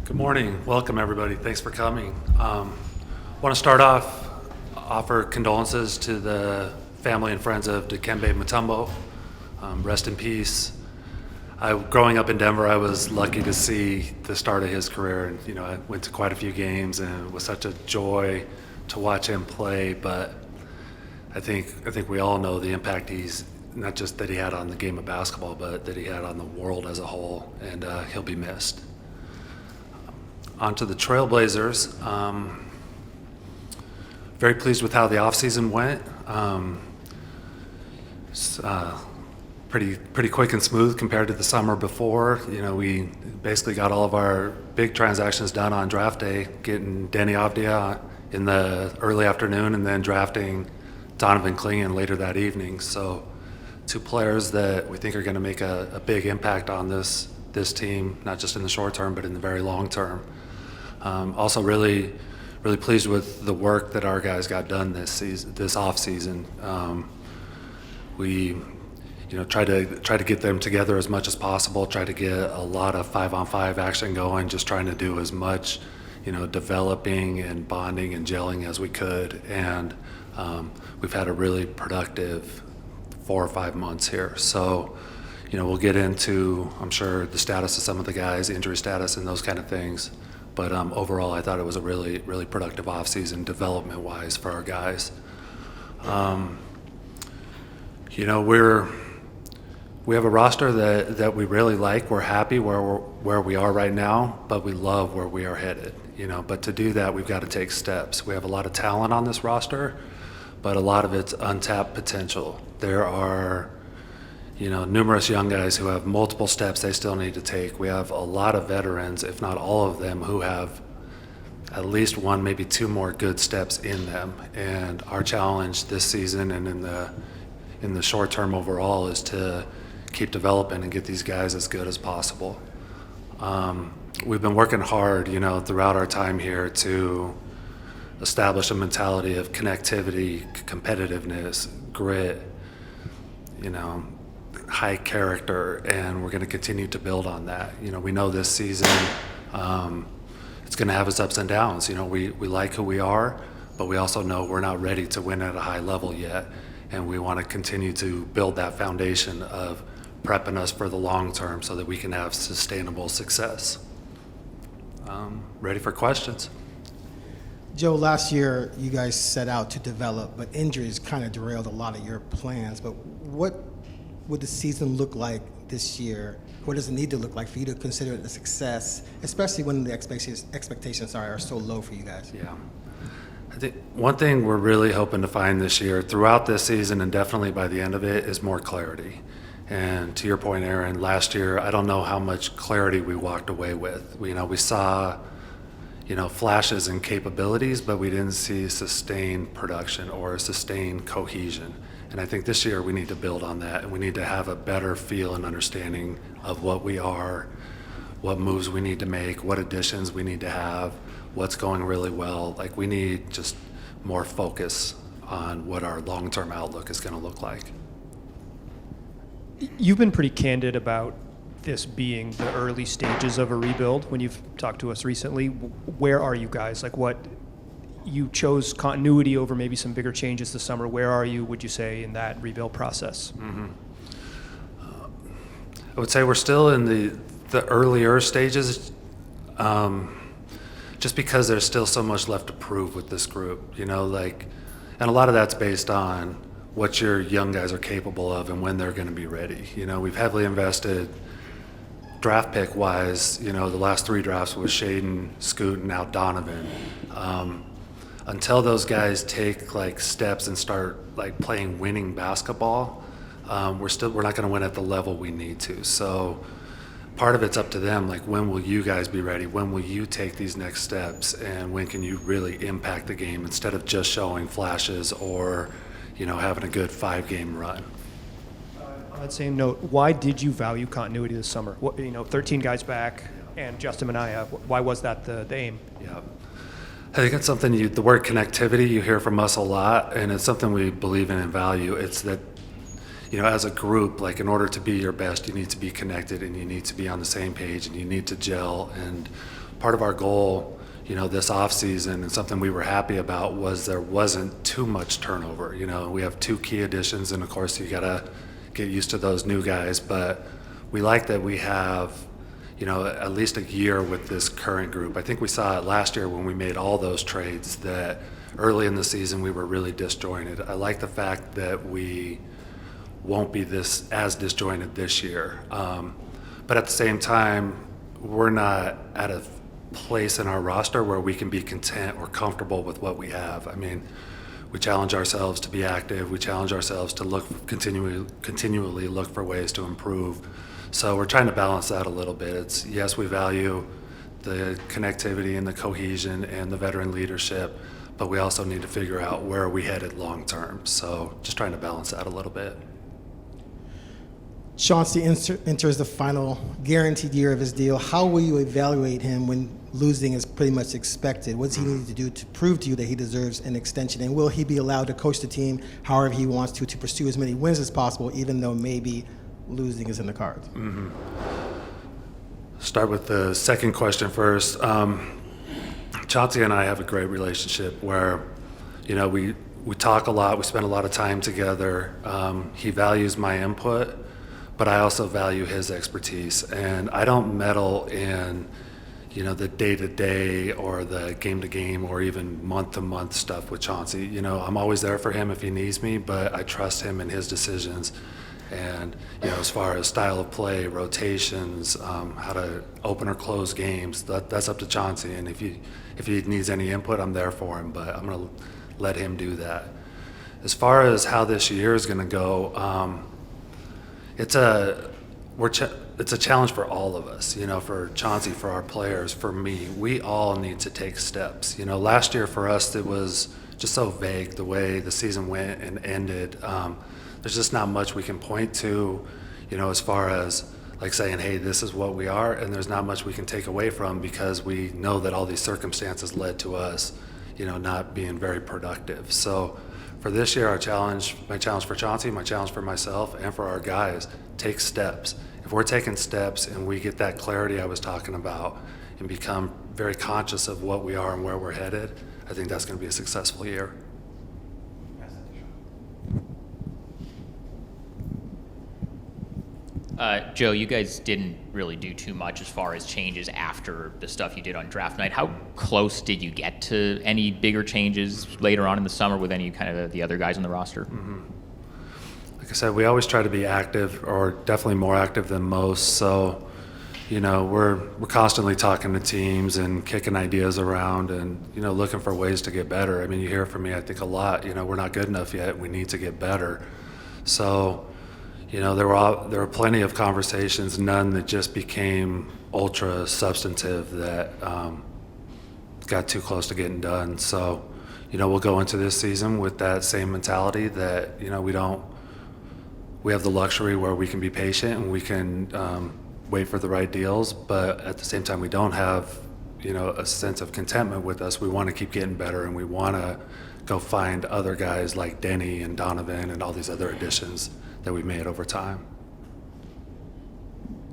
Good morning. Welcome, everybody. Thanks for coming. Want to start off, offer condolences to the family and friends of Dikembe Mutombo. Rest in peace. Growing up in Denver, I was lucky to see the start of his career, and I went to quite a few games, and it was such a joy to watch him play. But I think we all know the impact he's not just that he had on the game of basketball, but that he had on the world as a whole, and he'll be missed. On to the Trailblazers. Very pleased with how the offseason went. Pretty quick and smooth compared to the summer before. We basically got all of our big transactions done on draft day, getting Denny Avdia in the early afternoon and then drafting Donovan Clingan later that evening. So two players that we think are going to make a big impact on this team, not just in the short term, but in the very long term. Also really pleased with the work that our guys got done this off season. We try to get them together as much as possible, try to get a lot of 5-on-5 action going, just trying to do as much developing and bonding and gelling as we could. And we've had a really productive 4 or 5 months here. So we'll get into, I'm sure, the status of some of the guys, injury status and those kind of things. But overall, I thought it was a really, really productive offseason development-wise for our guys. We have a roster that we really like. We're happy where we are right now, but we love where we are headed. But to do that, we've got to take steps. We have a lot of talent on this roster, but a lot of it's untapped potential. There are numerous young guys who have multiple steps they still need to take. We have a lot of veterans, if not all of them, who have at least one, maybe two more good steps in them. And our challenge this season and in the short term overall is to keep developing and get these guys as good as possible. We've been working hard, throughout our time here to establish a mentality of connectivity, competitiveness, grit, high character, and we're going to continue to build on that. We know this season it's going to have its ups and downs. We like who we are, but we also know we're not ready to win at a high level yet, and we want to continue to build that foundation of prepping us for the long term so that we can have sustainable success. Ready for questions? Joe, last year you guys set out to develop, but injuries kind of derailed a lot of your plans. But what would the season look like this year? What does it need to look like for you to consider it a success, especially when the expectations are so low for you guys? Yeah. I think one thing we're really hoping to find this year, throughout this season and definitely by the end of it, is more clarity. And to your point, Aaron, last year, I don't know how much clarity we walked away with. We saw flashes and capabilities, but we didn't see sustained production or sustained cohesion. And I think this year we need to build on that, and we need to have a better feel and understanding of what we are, what moves we need to make, what additions we need to have, what's going really well. We need just more focus on what our long-term outlook is going to look like. You've been pretty candid about this being the early stages of a rebuild when you've talked to us recently. Where are you guys? You chose continuity over maybe some bigger changes this summer. Where are you, would you say, in that rebuild process? Mm-hmm. I would say we're still in the earlier stages, just because there's still so much left to prove with this group, and a lot of that's based on what your young guys are capable of and when they're going to be ready. We've heavily invested draft pick wise, the last 3 drafts was Shaden, Scoot, and now Donovan. Until those guys take steps and start playing winning basketball, we're not going to win at the level we need to. So part of it's up to them. When will you guys be ready? When will you take these next steps? And when can you really impact the game instead of just showing flashes or, having a good 5-game run? On that same note, why did you value continuity this summer? 13 guys back and Justin Minaya. Why was that the aim? Yeah. I think it's something the word connectivity you hear from us a lot, and it's something we believe in and value. It's that, as a group, in order to be your best, you need to be connected and you need to be on the same page and you need to gel. And part of our goal, this offseason and something we were happy about was there wasn't too much turnover. We have 2 key additions, and of course you got to get used to those new guys, but we like that we have, at least a year with this current group. I think we saw it last year when we made all those trades that early in the season we were really disjointed. I like the fact that we won't be as disjointed this year. But at the same time, we're not at a place in our roster where we can be content or comfortable with what we have. I mean, we challenge ourselves to be active. We challenge ourselves to continually look for ways to improve. So we're trying to balance that a little bit. It's, yes, we value the connectivity and the cohesion and the veteran leadership, but we also need to figure out where are we headed long term. So just trying to balance that a little bit. Chauncey enters the final guaranteed year of his deal. How will you evaluate him when losing is pretty much expected? What does he need to do to prove to you that he deserves an extension? And will he be allowed to coach the team however he wants to pursue as many wins as possible, even though maybe losing is in the cards? Mm-hmm. Start with the second question first. Chauncey and I have a great relationship where, we talk a lot. We spend a lot of time together. He values my input, but I also value his expertise, and I don't meddle in, the day-to-day or the game-to-game or even month-to-month stuff with Chauncey. I'm always there for him if he needs me, but I trust him in his decisions. And, as far as style of play, rotations, how to open or close games, that's up to Chauncey. And if he needs any input, I'm there for him, but I'm going to let him do that. As far as how this year is going to go, it's a challenge for all of us, for Chauncey, for our players, for me. We all need to take steps. Last year for us, it was just so vague the way the season went and ended. There's just not much we can point to, as far as like saying, hey, this is what we are, and there's not much we can take away from because we know that all these circumstances led to us, not being very productive. So for this year, my challenge for Chauncey, my challenge for myself, and for our guys, take steps. If we're taking steps and we get that clarity I was talking about and become very conscious of what we are and where we're headed, I think that's going to be a successful year. Joe, you guys didn't really do too much as far as changes after the stuff you did on draft night. How close did you get to any bigger changes later on in the summer with any kind of the other guys on the roster? Mm-hmm. Like I said, we always try to be active, or definitely more active than most. So, we're constantly talking to teams and kicking ideas around and, looking for ways to get better. I mean, you hear from me, I think, a lot. We're not good enough yet. We need to get better. So, there were plenty of conversations, none that just became ultra substantive that got too close to getting done. So, we'll go into this season with that same mentality that, we have the luxury where we can be patient and we can wait for the right deals, but at the same time, we don't have, a sense of contentment with us. We want to keep getting better, and we want to go find other guys like Denny and Donovan and all these other additions that we've made over time.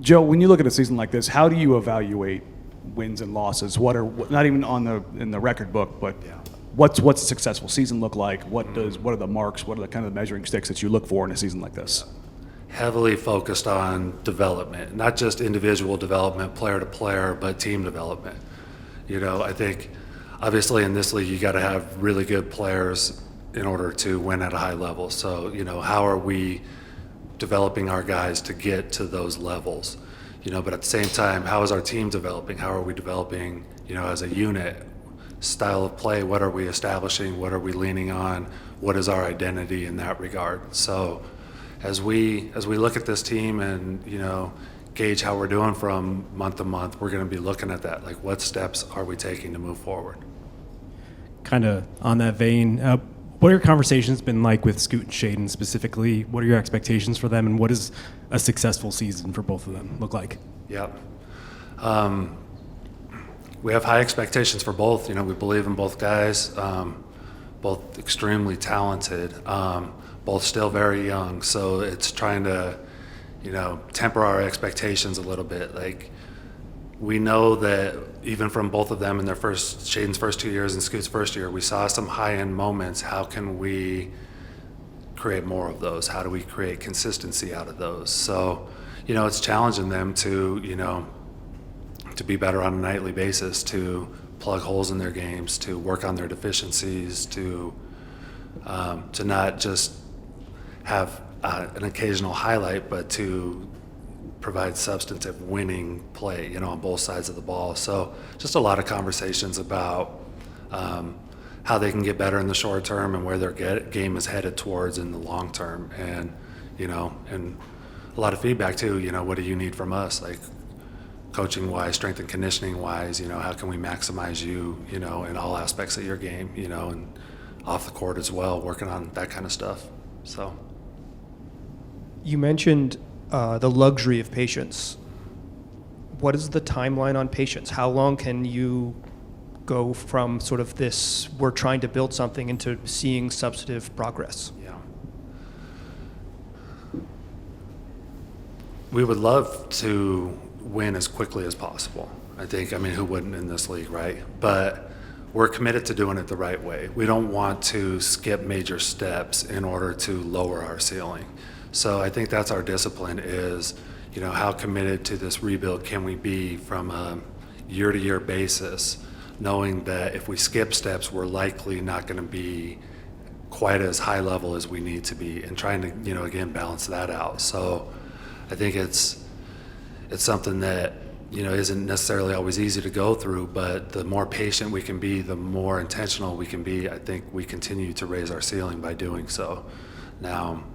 Joe, when you look at a season like this, how do you evaluate wins and losses? What are not even in the record book, but what's a successful season look like? What are the marks? What are the kind of measuring sticks that you look for in a season like this? Heavily focused on development, not just individual development, player to player, but team development. I think obviously in this league you got to have really good players in order to win at a high level. So, how are we developing our guys to get to those levels? But at the same time, how is our team developing? How are we developing, as a unit? Style of play, what are we establishing? What are we leaning on? What is our identity in that regard? So as we look at this team and, gauge how we're doing from month to month, we're going to be looking at that. Like, what steps are we taking to move forward? Kind of on that vein, what are your conversations been like with Scoot and Shaden specifically? What are your expectations for them, and what does a successful season for both of them look like? Yep. We have high expectations for both. We believe in both guys, both extremely talented, both still very young. So it's trying to, temper our expectations a little bit. Like, we know that even from both of them in their Shaden's first 2 years and Scoot's first year, we saw some high-end moments. How can we create more of those? How do we create consistency out of those? So, it's challenging them to, to be better on a nightly basis, to plug holes in their games, to work on their deficiencies, to not just have an occasional highlight, but to provide substantive winning play, on both sides of the ball. So just a lot of conversations about how they can get better in the short term and where their game is headed towards in the long term. And, and a lot of feedback too, what do you need from us? Like coaching wise, strength and conditioning wise, how can we maximize you, in all aspects of your game, and off the court as well, working on that kind of stuff. So. You mentioned the luxury of patience. What is the timeline on patience? How long can you go from sort of this, we're trying to build something, into seeing substantive progress? Yeah. We would love to win as quickly as possible. I mean, who wouldn't in this league, right? But we're committed to doing it the right way. We don't want to skip major steps in order to lower our ceiling. So I think that's our discipline is, how committed to this rebuild can we be from a year-to-year basis, knowing that if we skip steps, we're likely not going to be quite as high level as we need to be, and trying to, again, balance that out. So I think it's something that, isn't necessarily always easy to go through, but the more patient we can be, the more intentional we can be. I think we continue to raise our ceiling by doing so. Now,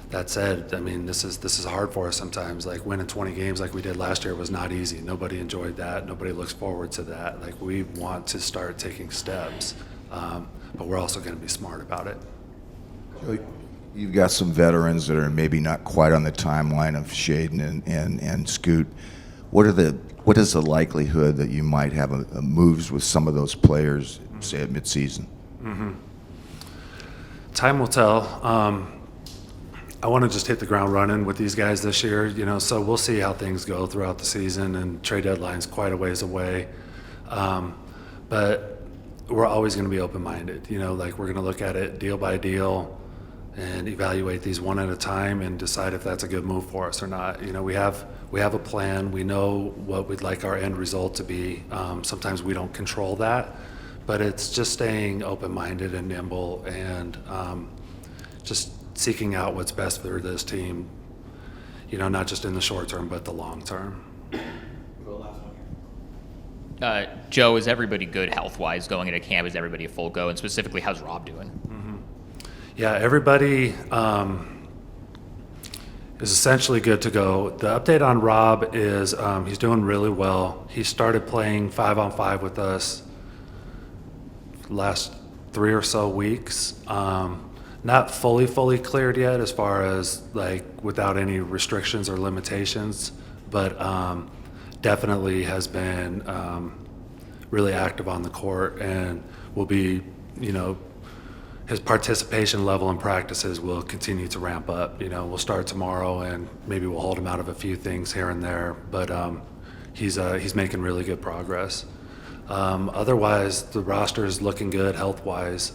that said, I mean, this is hard for us sometimes. Like winning 20 games like we did last year was not easy. Nobody enjoyed that. Nobody looks forward to that. Like we want to start taking steps, but we're also going to be smart about it. So you've got some veterans that are maybe not quite on the timeline of Shaden and Scoot. What is the likelihood that you might have a moves with some of those players, say at midseason? Mm-hmm. Time will tell. I want to just hit the ground running with these guys this year, so we'll see how things go throughout the season, and trade deadline's quite a ways away. But we're always going to be open-minded, like we're going to look at it deal by deal and evaluate these one at a time and decide if that's a good move for us or not. We have a plan. We know what we'd like our end result to be. Sometimes we don't control that, but it's just staying open-minded and nimble and just seeking out what's best for this team, not just in the short term, but the long term. Joe, is everybody good health-wise going into camp? Is everybody a full go? And specifically, how's Rob doing? Mm-hmm. Yeah, everybody is essentially good to go. The update on Rob is he's doing really well. He started playing 5-on-5 with us last 3 or so weeks. Not fully cleared yet as far as like without any restrictions or limitations, but definitely has been really active on the court and will be, his participation level in practices will continue to ramp up. We'll start tomorrow and maybe we'll hold him out of a few things here and there, but he's making really good progress. Otherwise, the roster is looking good health-wise.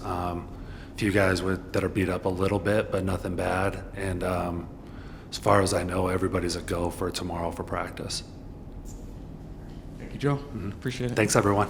Few guys that are beat up a little bit, but nothing bad. And as far as I know, everybody's a go for tomorrow for practice. Thank you, Joe. Appreciate it. Thanks, everyone.